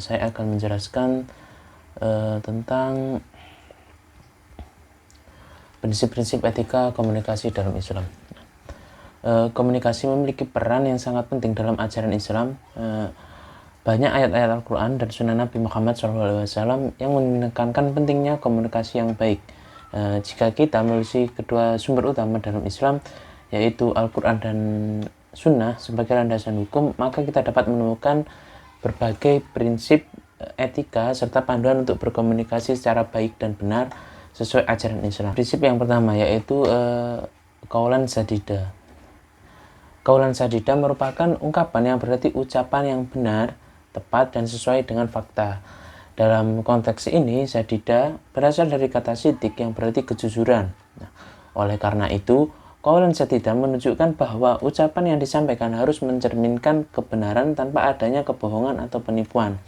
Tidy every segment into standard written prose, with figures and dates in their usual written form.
saya akan menjelaskan tentang prinsip-prinsip etika komunikasi dalam Islam. Komunikasi memiliki peran yang sangat penting dalam ajaran Islam. Banyak ayat-ayat Al-Quran dan Sunnah Nabi Muhammad SAW yang menekankan pentingnya komunikasi yang baik. Jika kita menelusuri kedua sumber utama dalam Islam, yaitu Al-Quran dan Sunnah sebagai landasan hukum, maka kita dapat menemukan berbagai prinsip etika serta panduan untuk berkomunikasi secara baik dan benar sesuai ajaran Islam. Prinsip yang pertama yaitu qaulan sadida. Qaulan sadida merupakan ungkapan yang berarti ucapan yang benar, tepat, dan sesuai dengan fakta. Dalam konteks ini, sadida berasal dari kata sidik yang berarti kejujuran. Oleh karena itu, qaulan sadida menunjukkan bahwa ucapan yang disampaikan harus mencerminkan kebenaran tanpa adanya kebohongan atau penipuan.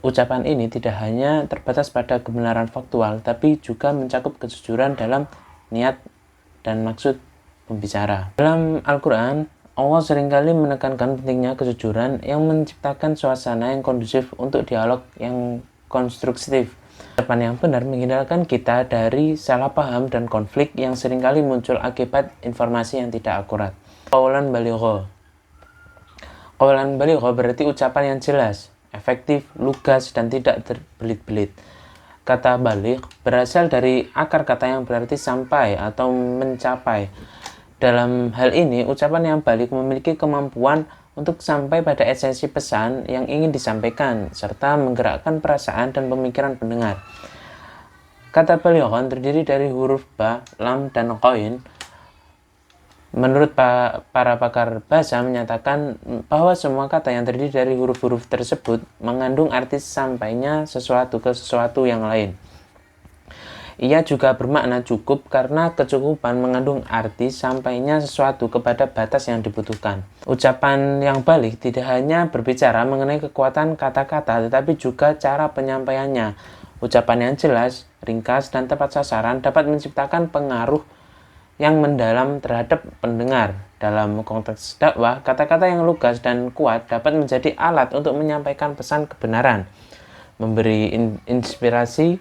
Ucapan ini tidak hanya terbatas pada kebenaran faktual, tapi juga mencakup kejujuran dalam niat dan maksud pembicara. Dalam Al-Quran, Allah seringkali menekankan pentingnya kejujuran yang menciptakan suasana yang kondusif untuk dialog yang konstruktif. Ucapan yang benar menghindarkan kita dari salah paham dan konflik yang seringkali muncul akibat informasi yang tidak akurat. Qaulan baligha. Qaulan baligha berarti ucapan yang jelas, efektif, lugas, dan tidak terbelit-belit. Kata baligh berasal dari akar kata yang berarti sampai atau mencapai. Dalam hal ini, ucapan yang baligh memiliki kemampuan untuk sampai pada esensi pesan yang ingin disampaikan, serta menggerakkan perasaan dan pemikiran pendengar. Kata balighan terdiri dari huruf ba, lam, dan qain. Menurut para pakar bahasa menyatakan bahwa semua kata yang terdiri dari huruf-huruf tersebut mengandung arti sampainya sesuatu ke sesuatu yang lain. Ia juga bermakna cukup karena kecukupan mengandung arti sampainya sesuatu kepada batas yang dibutuhkan. Ucapan yang baligh tidak hanya berbicara mengenai kekuatan kata-kata, tetapi juga cara penyampaiannya. Ucapan yang jelas, ringkas, dan tepat sasaran dapat menciptakan pengaruh yang mendalam terhadap pendengar. Dalam konteks dakwah, kata-kata yang lugas dan kuat dapat menjadi alat untuk menyampaikan pesan kebenaran, memberi inspirasi,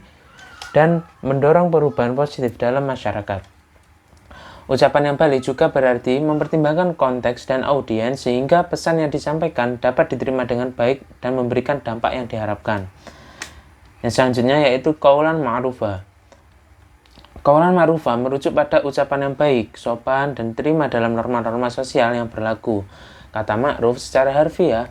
dan mendorong perubahan positif dalam masyarakat. Ucapan yang baligh juga berarti mempertimbangkan konteks dan audiens sehingga pesan yang disampaikan dapat diterima dengan baik dan memberikan dampak yang diharapkan. Yang selanjutnya yaitu qaulan ma'rufah. Qaulan ma'rufah merujuk pada ucapan yang baik, sopan, dan diterima dalam norma-norma sosial yang berlaku. Kata ma'ruf secara harfiah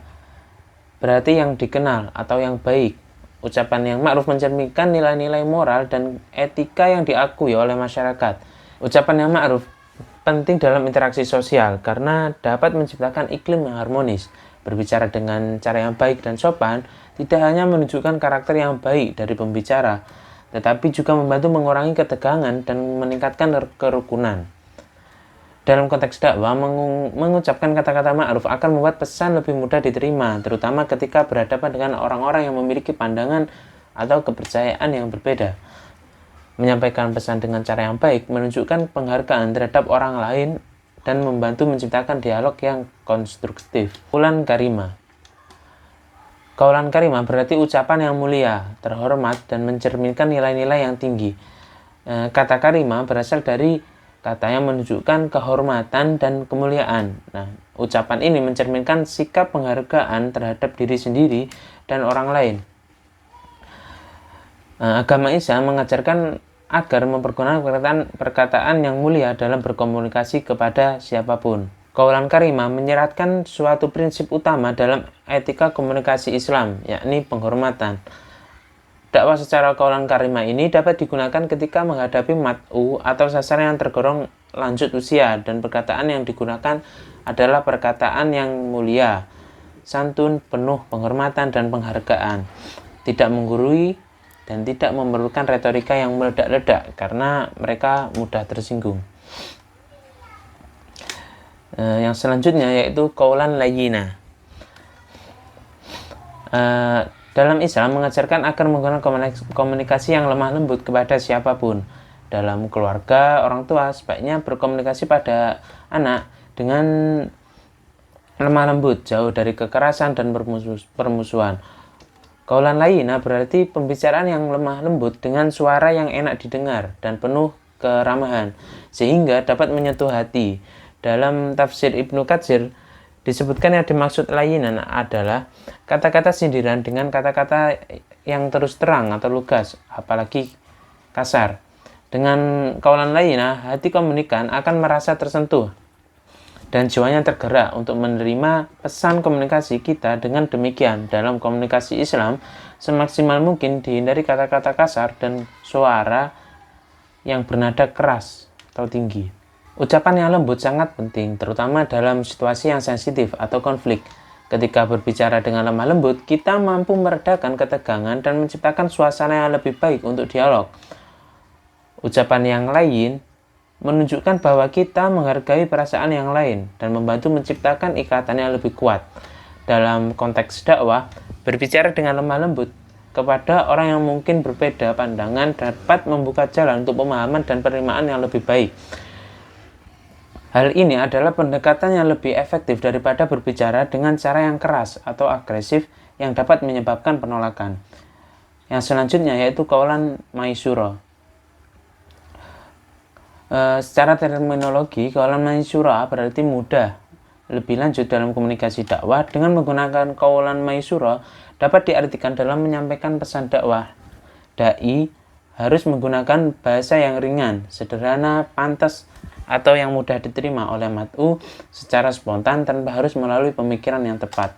berarti yang dikenal atau yang baik. Ucapan yang ma'ruf mencerminkan nilai-nilai moral dan etika yang diakui oleh masyarakat. Ucapan yang ma'ruf penting dalam interaksi sosial karena dapat menciptakan iklim yang harmonis. Berbicara dengan cara yang baik dan sopan tidak hanya menunjukkan karakter yang baik dari pembicara, tetapi juga membantu mengurangi ketegangan dan meningkatkan kerukunan. Dalam konteks dakwah, mengucapkan kata-kata ma'ruf akan membuat pesan lebih mudah diterima, terutama ketika berhadapan dengan orang-orang yang memiliki pandangan atau kepercayaan yang berbeda. Menyampaikan pesan dengan cara yang baik menunjukkan penghargaan terhadap orang lain dan membantu menciptakan dialog yang konstruktif. Qaulan karimah. Qaulan karimah berarti ucapan yang mulia, terhormat, dan mencerminkan nilai-nilai yang tinggi. Kata karimah berasal dari kata yang menunjukkan kehormatan dan kemuliaan. Ucapan ini mencerminkan sikap penghargaan terhadap diri sendiri dan orang lain. Agama Islam mengajarkan agar mempergunakan perkataan yang mulia dalam berkomunikasi kepada siapapun. Qaulan karimah menyeratkan suatu prinsip utama dalam etika komunikasi Islam, yakni penghormatan. Dakwah secara qaulan karimah ini dapat digunakan ketika menghadapi mad'u atau sasaran yang tergolong lanjut usia, dan perkataan yang digunakan adalah perkataan yang mulia, santun, penuh penghormatan dan penghargaan, tidak menggurui, dan tidak memerlukan retorika yang meledak-ledak karena mereka mudah tersinggung. Yang selanjutnya yaitu qaulan layyinah. Dalam Islam mengajarkan agar menggunakan komunikasi yang lemah lembut kepada siapapun. Dalam keluarga, orang tua sebaiknya berkomunikasi pada anak dengan lemah lembut, jauh dari kekerasan dan permusuhan. Qaulan layyina berarti pembicaraan yang lemah lembut dengan suara yang enak didengar dan penuh keramahan, sehingga dapat menyentuh hati. Dalam tafsir Ibnu Katsir, disebutkan yang dimaksud layyinan adalah kata-kata sindiran dengan kata-kata yang terus terang atau lugas, apalagi kasar. Dengan qaulan layyina, hati komunikan akan merasa tersentuh dan jiwanya tergerak untuk menerima pesan komunikasi kita. Dengan demikian, dalam komunikasi Islam, semaksimal mungkin dihindari kata-kata kasar dan suara yang bernada keras atau tinggi. Ucapan yang lembut sangat penting, terutama dalam situasi yang sensitif atau konflik. Ketika berbicara dengan lemah lembut, kita mampu meredakan ketegangan dan menciptakan suasana yang lebih baik untuk dialog. Ucapan yang lain menunjukkan bahwa kita menghargai perasaan yang lain dan membantu menciptakan ikatan yang lebih kuat. Dalam konteks dakwah, berbicara dengan lemah lembut kepada orang yang mungkin berbeda pandangan dapat membuka jalan untuk pemahaman dan penerimaan yang lebih baik. Hal ini adalah pendekatan yang lebih efektif daripada berbicara dengan cara yang keras atau agresif yang dapat menyebabkan penolakan. Yang selanjutnya yaitu qaulan maisura. Secara terminologi, qaulan maisura berarti mudah. Lebih lanjut, dalam komunikasi dakwah, dengan menggunakan qaulan maisura dapat diartikan dalam menyampaikan pesan dakwah. Dai harus menggunakan bahasa yang ringan, sederhana, pantas, atau yang mudah diterima oleh mat'u secara spontan tanpa harus melalui pemikiran yang tepat.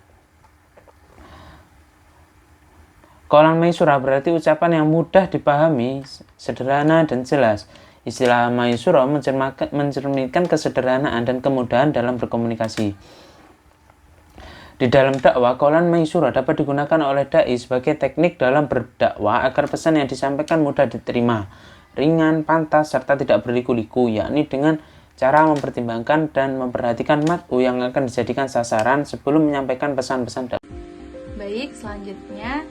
Qaulan maisura berarti ucapan yang mudah dipahami, sederhana, dan jelas. Istilah maisura mencerminkan kesederhanaan dan kemudahan dalam berkomunikasi. Di dalam dakwah, qaulan maisura dapat digunakan oleh dai sebagai teknik dalam berdakwah agar pesan yang disampaikan mudah diterima, ringan, pantas, serta tidak berliku-liku, yakni dengan cara mempertimbangkan dan memperhatikan mat'u yang akan dijadikan sasaran sebelum menyampaikan pesan-pesan dakwah. Baik, selanjutnya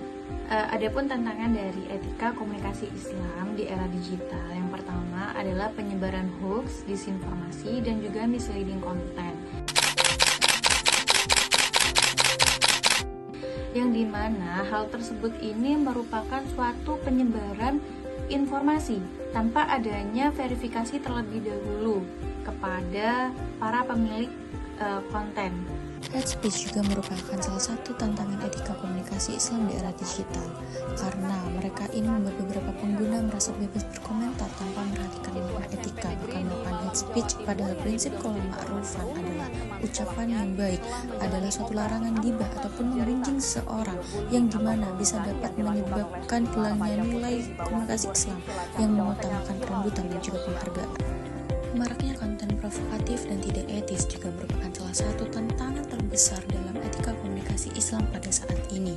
adapun tantangan dari etika komunikasi Islam di era digital. Yang pertama adalah penyebaran hoax, disinformasi, dan juga misleading content. Yang dimana hal tersebut ini merupakan suatu penyebaran informasi tanpa adanya verifikasi terlebih dahulu kepada para pemilik konten. Hate speech juga merupakan salah satu tantangan etika komunikasi Islam di era digital, karena mereka ini membuat beberapa pengguna merasa bebas berkomentar tanpa merhatikan norma etika, bahkan melakukan hate speech. Padahal prinsip qaul ma'rufan adalah ucapan yang baik, adalah suatu larangan gibah ataupun menggunjing seseorang, yang dimana bisa dapat menyebabkan hilangnya nilai komunikasi Islam yang mengutamakan kelembutan dan juga penghargaan. Maraknya konten provokatif dan tidak etis juga merupakan salah satu tantangan terbesar dalam etika komunikasi Islam pada saat ini,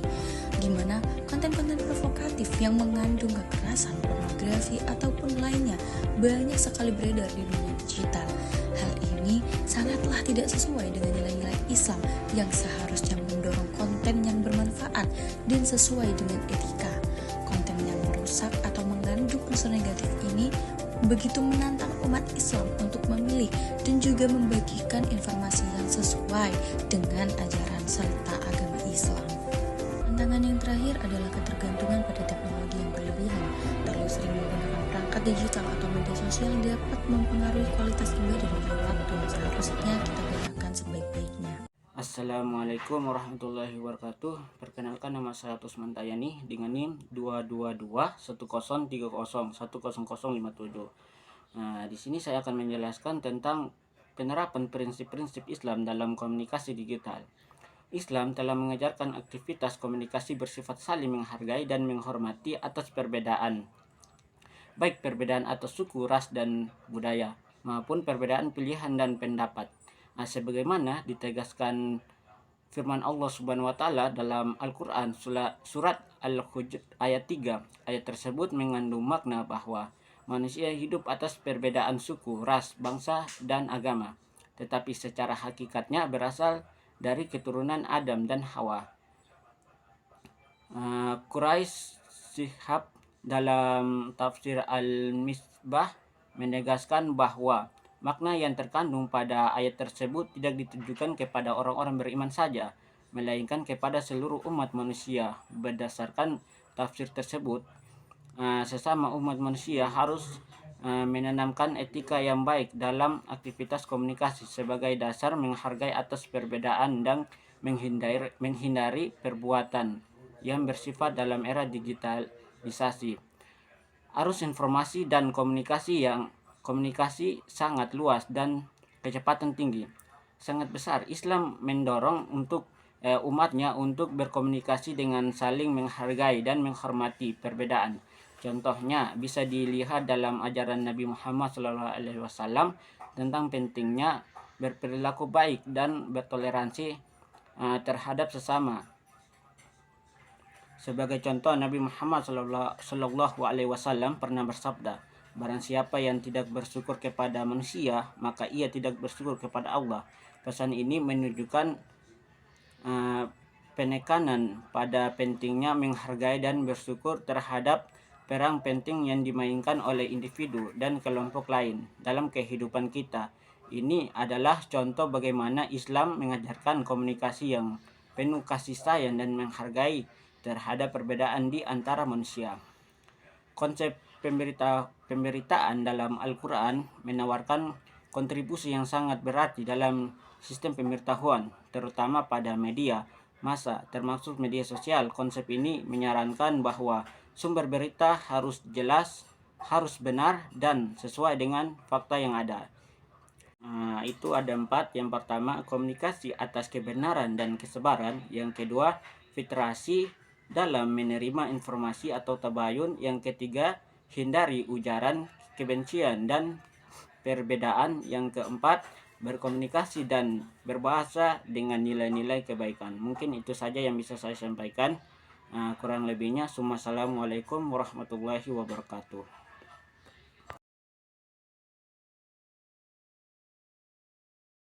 di mana konten-konten provokatif yang mengandung kekerasan, pornografi, ataupun lainnya banyak sekali beredar di dunia digital. Hal ini sangatlah tidak sesuai dengan nilai-nilai Islam yang seharusnya mendorong konten yang bermanfaat dan sesuai dengan etika. Konten yang merusak atau mengandung unsur negatif ini begitu menantang umat Islam untuk memilih dan juga membagikan informasi yang sesuai dengan ajaran serta agama Islam. Tantangan yang terakhir adalah ketergantungan pada teknologi yang berlebihan. Terlalu sering menggunakan perangkat digital atau media sosial dapat mempengaruhi kualitas ibadah dan waktu yang seharusnya kita gunakan sebaik-baiknya. Assalamualaikum warahmatullahi wabarakatuh. Perkenalkan, nama saya Usman Tayani dengan NIM 2221030100057. Nah, di sini saya akan menjelaskan tentang penerapan prinsip-prinsip Islam dalam komunikasi digital. Islam telah mengajarkan aktivitas komunikasi bersifat saling menghargai dan menghormati atas perbedaan, baik perbedaan atas suku, ras, dan budaya, maupun perbedaan pilihan dan pendapat. Sebagaimana ditegaskan firman Allah Subhanahu wa taala dalam Al-Qur'an surat Al-Hujr ayat 3. Ayat tersebut mengandung makna bahwa manusia hidup atas perbedaan suku, ras, bangsa, dan agama, tetapi secara hakikatnya berasal dari keturunan Adam dan Hawa. Quraisy Shihab dalam tafsir Al-Misbah menegaskan bahwa makna yang terkandung pada ayat tersebut tidak ditujukan kepada orang-orang beriman saja, melainkan kepada seluruh umat manusia. Berdasarkan tafsir tersebut, sesama umat manusia harus menanamkan etika yang baik dalam aktivitas komunikasi sebagai dasar menghargai atas perbedaan dan menghindari perbuatan yang bersifat dalam era digitalisasi. Arus informasi dan komunikasi sangat luas dan kecepatan tinggi sangat besar. Islam mendorong untuk umatnya untuk berkomunikasi dengan saling menghargai dan menghormati perbedaan. Contohnya bisa dilihat dalam ajaran Nabi Muhammad SAW tentang pentingnya berperilaku baik dan bertoleransi terhadap sesama. Sebagai contoh, Nabi Muhammad SAW pernah bersabda, "Barang siapa yang tidak bersyukur kepada manusia, maka ia tidak bersyukur kepada Allah." Pesan ini menunjukkan penekanan pada pentingnya menghargai dan bersyukur terhadap peran penting yang dimainkan oleh individu dan kelompok lain dalam kehidupan kita. Ini adalah contoh bagaimana Islam mengajarkan komunikasi yang penuh kasih sayang dan menghargai terhadap perbedaan di antara manusia. Konsep pemberitaan dalam Al-Quran menawarkan kontribusi yang sangat berarti dalam sistem pemberitahuan, terutama pada media massa, termasuk media sosial. Konsep ini menyarankan bahwa sumber berita harus jelas, harus benar, dan sesuai dengan fakta yang ada. Itu ada 4. Yang pertama, komunikasi atas kebenaran dan kesabaran. Yang kedua, filtrasi dalam menerima informasi atau tabayun. Yang ketiga, hindari ujaran kebencian dan perbedaan. Yang keempat, berkomunikasi dan berbahasa dengan nilai-nilai kebaikan. Mungkin itu saja yang bisa saya sampaikan. Kurang lebihnya, assalamualaikum warahmatullahi wabarakatuh.